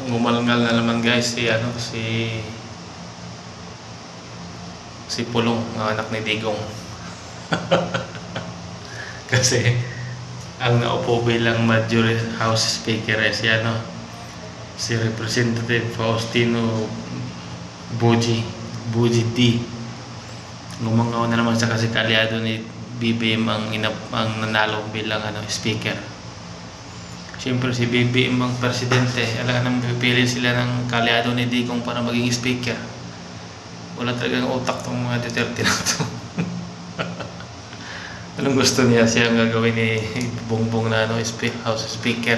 Ngumalngal na naman guys si Pulong, ang anak ni Digong. Kasi ang naupo bilang Majority House Speaker ay si Representative Faustino Buji D. Gumangaw na naman sa kasi kalyado ni BBM ang nanalo bilang speaker. Siyempre si BBM ang presidente, alam nang pipili sila ng kalyado ni Digong para maging speaker. Wala talagang utak tong mga Duterte na to. Anong gusto niya siyang gagawin ni Bongbong na House Speaker?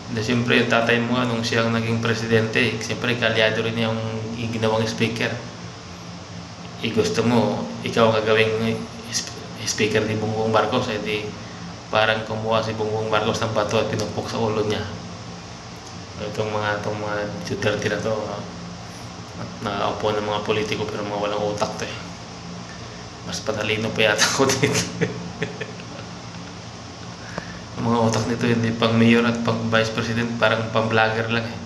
Dahil siyempre yung tatay mo nung siyang naging presidente, siyempre kalyado rin yung ginawang speaker. Gusto mo ikaw ang gagawing speaker ni Bongbong Marcos, di parang kumuha si Bongbong Marcos ng bato at pinumpok sa ulo niya. Itong mga Duterte na to, nakaupo ng mga politiko pero mga walang utak to eh. Mas patalino pa yata ko dito. Ang mga utak nito hindi pang mayor at pang vice president, parang pang vlogger lang eh.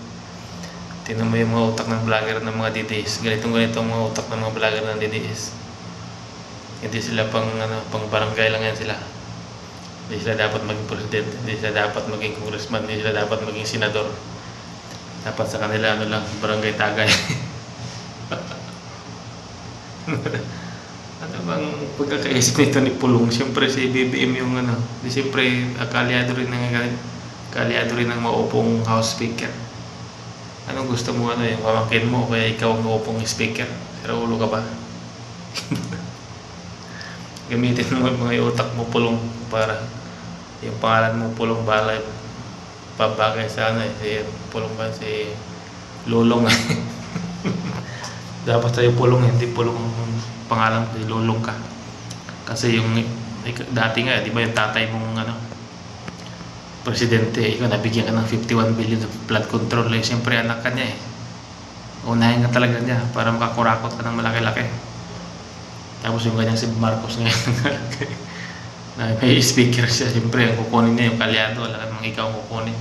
Tingnan mo yung mga utak ng vlogger ng mga DDS. Ganito ang mga utak ng mga vlogger ng DDS. Hindi sila pang barangay lang yan sila. Hindi sila dapat maging president, hindi sila dapat maging congressman, hindi sila dapat maging senador. Dapat sa kanila barangay tagay. Ano bang pagkakaisip nito ni Pulong? Siyempre si BBM yung siyempre kalyado rin ng maupong House Speaker. Anong gusto mo yung pamangkin mo kaya ikaw ang maupong speaker? Pero ulo ka ba? Gamitin mo yung mga utak mo Pulong para yung pangalan mo Pulong balay pabagay sa si Pulong ba si Lulong. Dapat tayo Pulong, hindi Pulong pangalan ko, Lulong ka. Kasi yung dati nga, di ba yung tatay mong presidente, ikaw nabigyan ka ng 51 billion sa flood control. Siyempre anak ka niya eh. Unahin ka talaga niya para makakurakot ka ng malaki-laki. Tapos yung kanyang si Marcos ngayon na may speaker siya, siyempre ang kukunin niya yung kalyado, wala namang ikaw ang kukunin.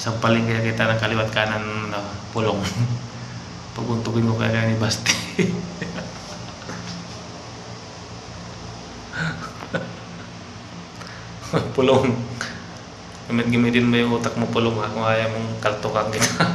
Sampalin kaya kita ng kaliwat kanan Pulong. Paguntukin ko kaya ni Basti. Pulong, gamitin mo yung utak mo Pulong kung ayaw mong kaltukan kita.